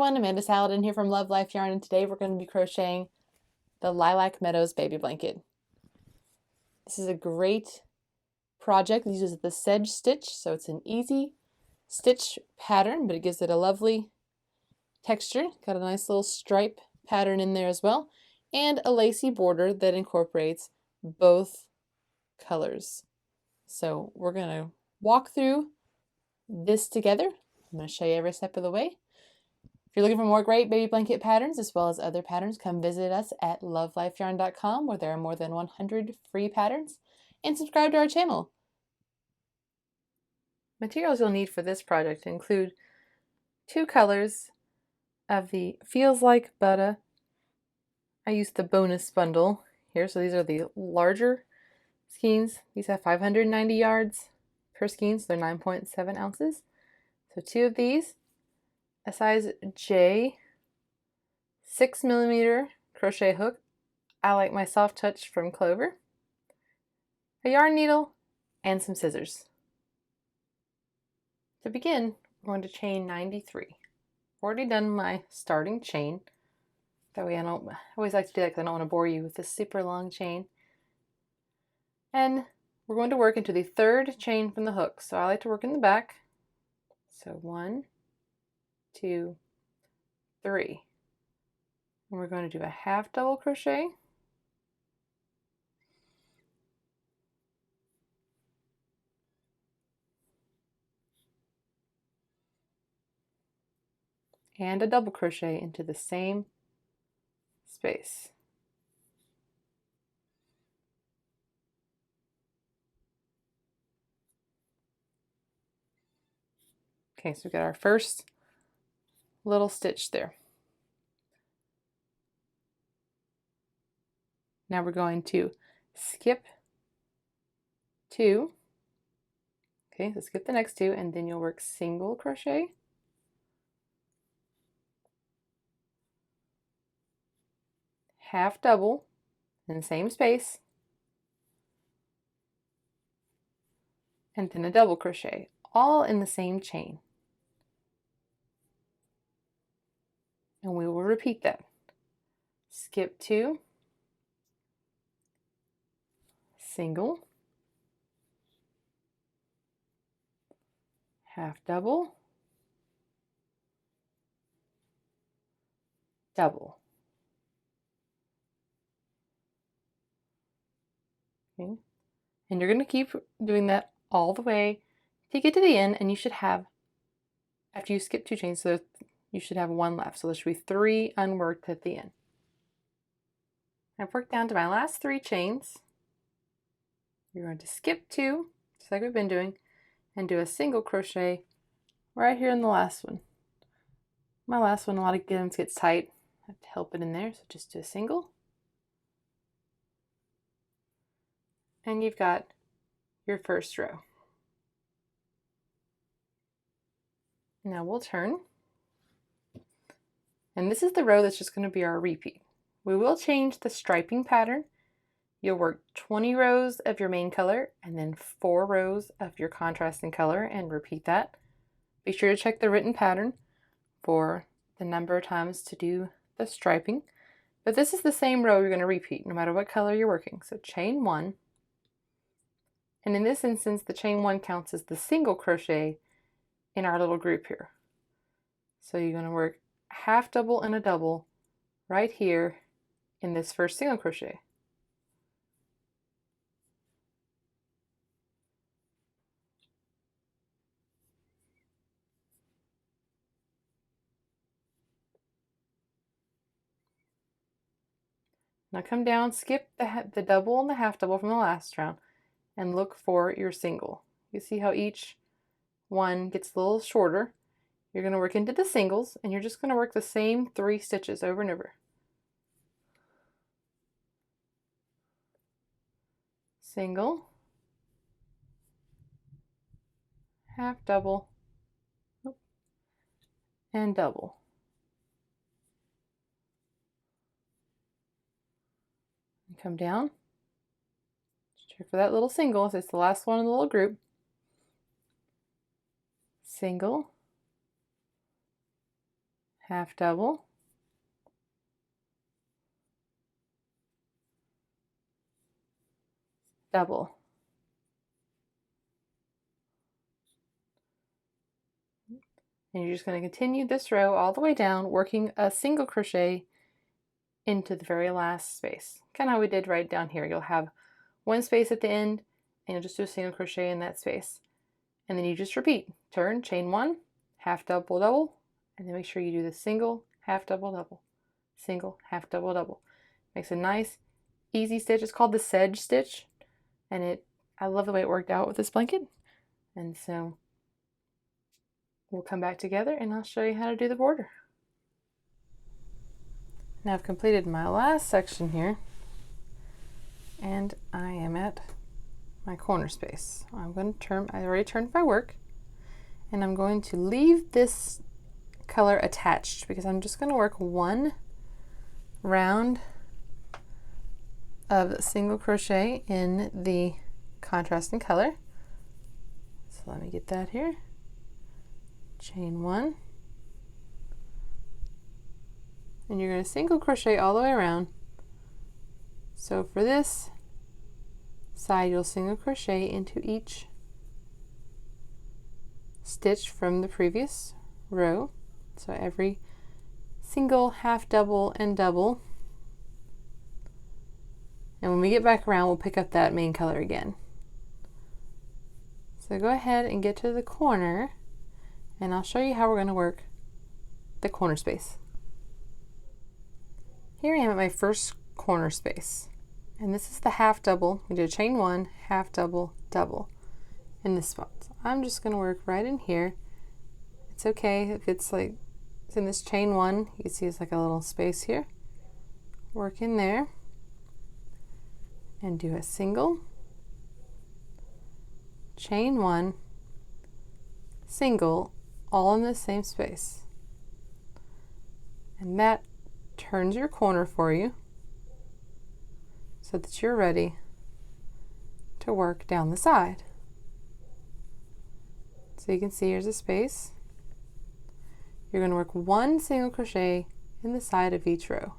everyone, Amanda Saladin here from Love Life Yarn, and today we're going to be crocheting the Lilac Meadows Baby Blanket. This is a great project. It uses the sedge stitch, so it's an easy stitch pattern, but it gives it a lovely texture. Got a nice little stripe pattern in there as well, and a lacy border that incorporates both colors. So we're going to walk through this together. I'm going to show you every step of the way. If you're looking for more great baby blanket patterns as well as other patterns, come visit us at love.life.yarn.com, where there are more than 100 free patterns, and subscribe to our channel. Materials you'll need for this project include 2 colors of the Feels Like Butter. I used the bonus bundle here, so these are the larger skeins. These have 590 yards per skein, so they're 9.7 ounces. So 2 of these, a size J 6mm crochet hook. I like my soft touch from Clover, a yarn needle, and some scissors. To begin, we're going to chain 93. I've already done my starting chain. That way I always like to do that because I don't want to bore you with this super long chain. And we're going to work into the 3rd chain from the hook. So I like to work in the back. So 1, 2, 3. And we're going to do a half double crochet, and a double crochet into the same space. Okay, so we've got our first little stitch there. Now we're going to skip 2. Okay, so skip the next 2, and then you'll work single crochet, half double in the same space, and then a double crochet, all in the same chain. And we will repeat that. Skip 2, single, half double, double. Okay. And you're going to keep doing that all the way to get to the end, and you should have, after you skip 2 chains, so you should have 1 left. So there should be 3 unworked at the end. I've worked down to my last 3 chains. You're going to skip 2, just like we've been doing, and do a single crochet right here in the last one. My last one, a lot of times gets tight. I have to help it in there, so just do a single. And you've got your first row. Now we'll turn. And this is the row that's just going to be our repeat. We will change the striping pattern. You'll work 20 rows of your main color and then 4 rows of your contrasting color, and repeat that. Be sure to check the written pattern for the number of times to do the striping. But this is the same row you're going to repeat no matter what color you're working. So chain 1. And in this instance, the chain 1 counts as the single crochet in our little group here. So you're going to work half double and a double right here in this first single crochet. Now come down, skip the double and the half double from the last round, and look for your single. You see how each one gets a little shorter. You're going to work into the singles, and you're just going to work the same 3 stitches over and over. Single, half double, and double. And come down, check for that little single if it's the last one in the little group. Single, half double, double. And you're just going to continue this row all the way down, working a single crochet into the very last space. Kind of how we did right down here. You'll have one space at the end, and you'll just do a single crochet in that space. And then you just repeat. Turn, chain one, half double, double, and then make sure you do the single, half double, double, single, half double, double. Makes a nice, easy stitch. It's called the sedge stitch, and I love the way it worked out with this blanket. And so we'll come back together and I'll show you how to do the border. Now I've completed my last section here, and I am at my corner space. I'm going to turn, I already turned my work, and I'm going to leave this color attached because I'm just going to work one round of single crochet in the contrasting color. So let me get that here. Chain one, and you're going to single crochet all the way around. So for this side, you'll single crochet into each stitch from the previous row. So every single, half double, and double. And when we get back around, we'll pick up that main color again. So go ahead and get to the corner, and I'll show you how we're going to work the corner space. Here I am at my first corner space, and this is the half double. We did a chain one, half double, double in this spot. So I'm just going to work right in here. It's okay if it's like it's in this chain one. You can see it's like a little space here. Work in there and do a single, chain one, single, all in the same space. And that turns your corner for you so that you're ready to work down the side. So you can see here's a space. You're going to work one single crochet in the side of each row.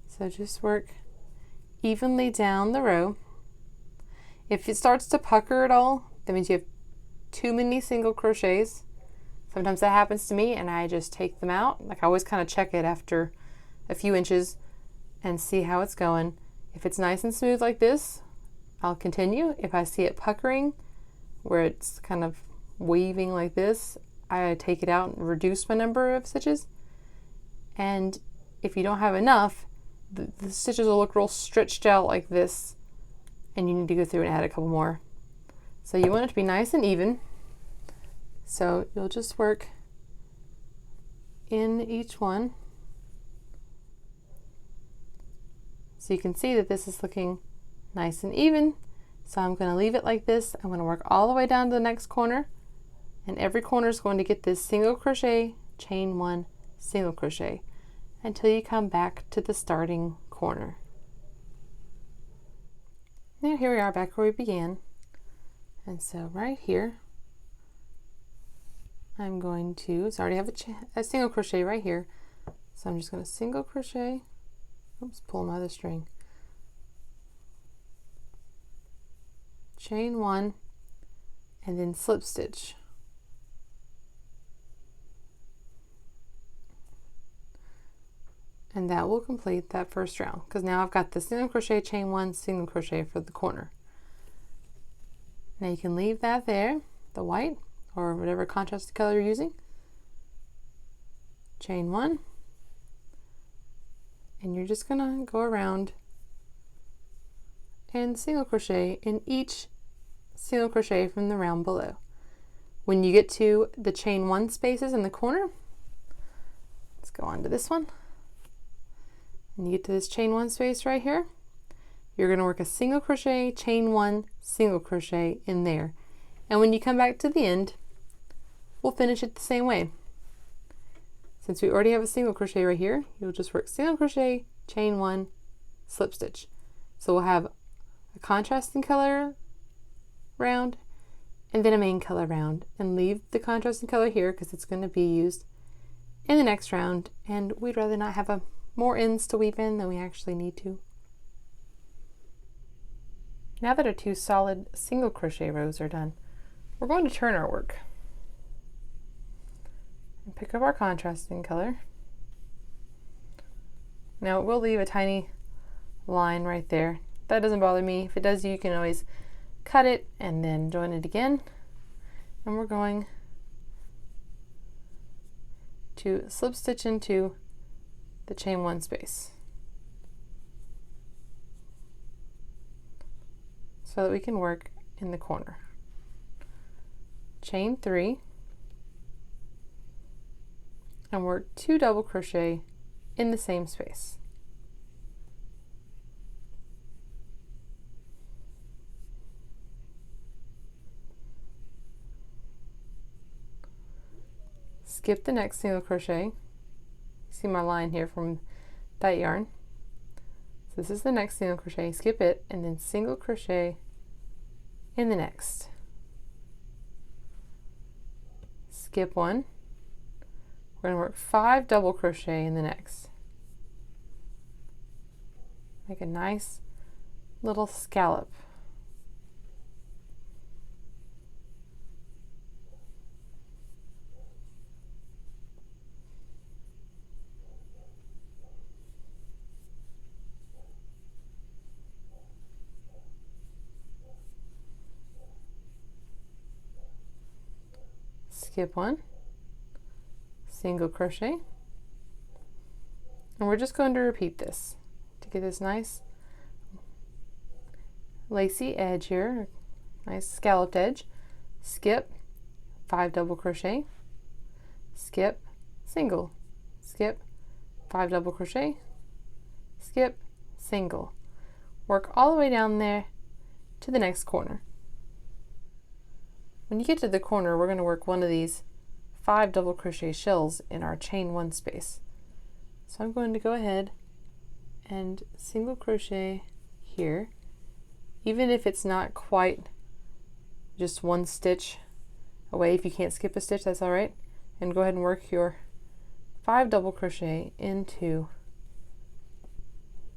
So just work evenly down the row. If it starts to pucker at all, that means you have too many single crochets. Sometimes that happens to me and I just take them out. Like I always kind of check it after a few inches and see how it's going. If it's nice and smooth like this, I'll continue. If I see it puckering, where it's kind of weaving like this, I take it out and reduce my number of stitches. And if you don't have enough, the stitches will look real stretched out like this, and you need to go through and add a couple more. So you want it to be nice and even. So you'll just work in each one. So you can see that this is looking nice and even. So I'm going to leave it like this. I'm going to work all the way down to the next corner, and every corner is going to get this single crochet, chain one, single crochet until you come back to the starting corner. Now here we are back where we began. And so right here, I'm going to, so I already have a single crochet right here. So I'm just going to single crochet, oops, pull my other string, chain one, and then slip stitch. And that will complete that first round, because now I've got the single crochet, chain one, single crochet for the corner. Now you can leave that there, the white or whatever contrast color you're using. Chain one, and you're just gonna go around and single crochet in each single crochet from the round below. When you get to the chain one spaces in the corner, let's go on to this one. And you get to this chain one space right here, you're going to work a single crochet, chain one, single crochet in there. And when you come back to the end, we'll finish it the same way. Since we already have a single crochet right here, you'll just work single crochet, chain one, slip stitch. So we'll have a contrasting color round and then a main color round, and leave the contrasting color here because it's going to be used in the next round, and we'd rather not have more ends to weave in than we actually need to. Now that our 2 solid single crochet rows are done, we're going to turn our work and pick up our contrasting color. Now we'll leave a tiny line right there. That doesn't bother me. If it does, you can always cut it and then join it again. And we're going to slip stitch into the chain 1 space so that we can work in the corner. Chain 3 and work 2 double crochet in the same space. Skip the next single crochet. See my line here from that yarn. So this is the next single crochet, skip it, and then single crochet in the next. Skip 1. We're going to work 5 double crochet in the next. Make a nice little scallop. Skip 1, single crochet, and we're just going to repeat this to get this nice lacy edge here, nice scalloped edge. Skip, 5 double crochet, skip, single, skip, 5 double crochet, skip, single. Work all the way down there to the next corner. When you get to the corner, we're going to work one of these 5 double crochet shells in our chain 1 space. So I'm going to go ahead and single crochet here, even if it's not quite just 1 stitch away. If you can't skip a stitch, that's all right. And go ahead and work your 5 double crochet into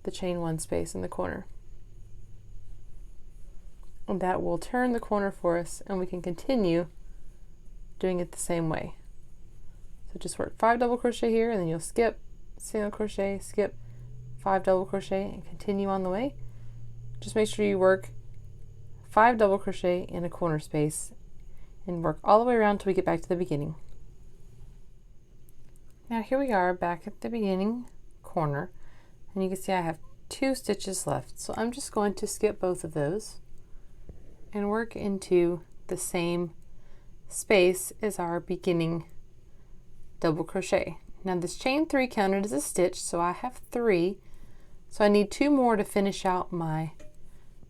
the chain 1 space in the corner. And that will turn the corner for us, and we can continue doing it the same way. So just work 5 double crochet here, and then you'll skip, single crochet, skip, 5 double crochet, and continue on the way. Just make sure you work 5 double crochet in a corner space and work all the way around till we get back to the beginning. Now here we are back at the beginning corner, and you can see I have 2 stitches left. So I'm just going to skip both of those and work into the same space as our beginning double crochet. Now this chain 3 counted as a stitch, so I have 3, so I need 2 more to finish out my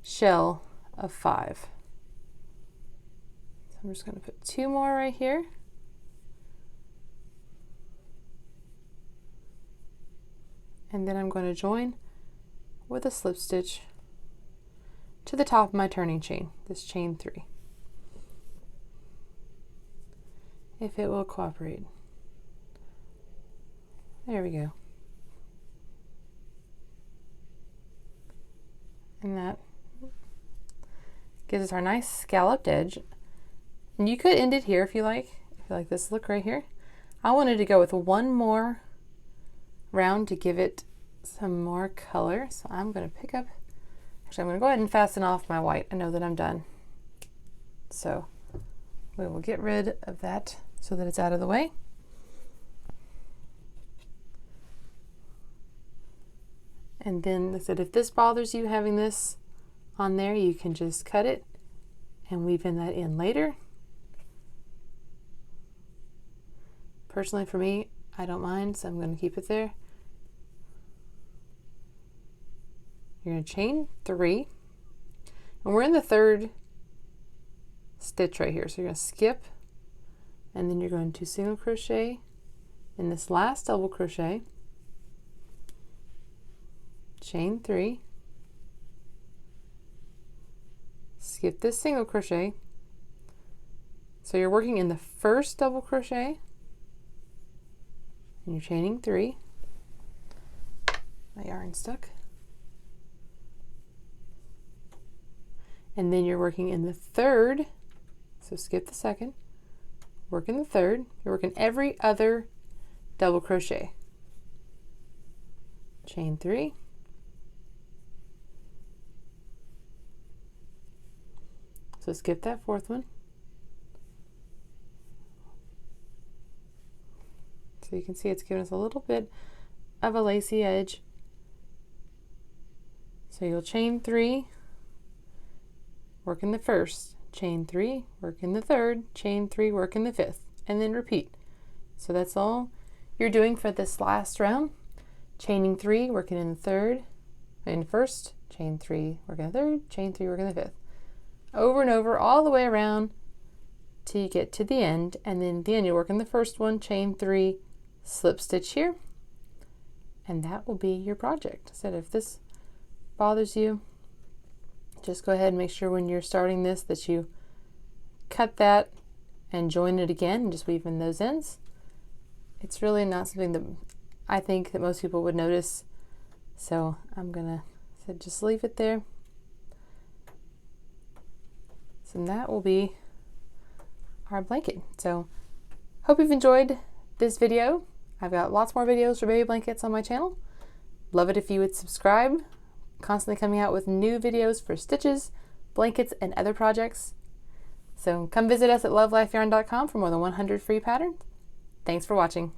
shell of 5. So I'm just going to put 2 more right here, and then I'm going to join with a slip stitch to the top of my turning chain, this chain 3, if it will cooperate. There we go. And that gives us our nice scalloped edge. And you could end it here if you like this look right here. I wanted to go with 1 more round to give it some more color, so I'm going to pick up. Actually, I'm going to go ahead and fasten off my white. I know that I'm done. So we will get rid of that so that it's out of the way. And then, like I said, if this bothers you having this on there, you can just cut it and weave that in later. Personally, for me, I don't mind, so I'm going to keep it there. You're going to chain 3, and we're in the 3rd stitch right here. So you're going to skip, and then you're going to single crochet in this last double crochet, chain 3, skip this single crochet, So you're working in the first double crochet and you're chaining 3. My yarn stuck. And then you're working in the third, so skip the second, work in the third, you're working every other double crochet. Chain 3. So skip that fourth one. So you can see it's giving us a little bit of a lacy edge. So you'll chain 3, work in the first, chain 3, work in the third, chain 3, work in the fifth, and then repeat. So that's all you're doing for this last round. Chaining 3, working in the third, in the first, chain 3, work in the third, chain 3, work in the fifth. Over and over, all the way around till you get to the end, and then at the end you work in the first one, chain 3, slip stitch here, and that will be your project. So if this bothers you, just go ahead and make sure when you're starting this that you cut that and join it again and just weave in those ends. It's really not something that I think that most people would notice, so I'm gonna just leave it there. So that will be our blanket. So hope you've enjoyed this video. I've got lots more videos for baby blankets on my channel. Love it if you would subscribe. Constantly coming out with new videos for stitches, blankets, and other projects. So come visit us at love.life.yarn.com for more than 100 free patterns. Thanks for watching.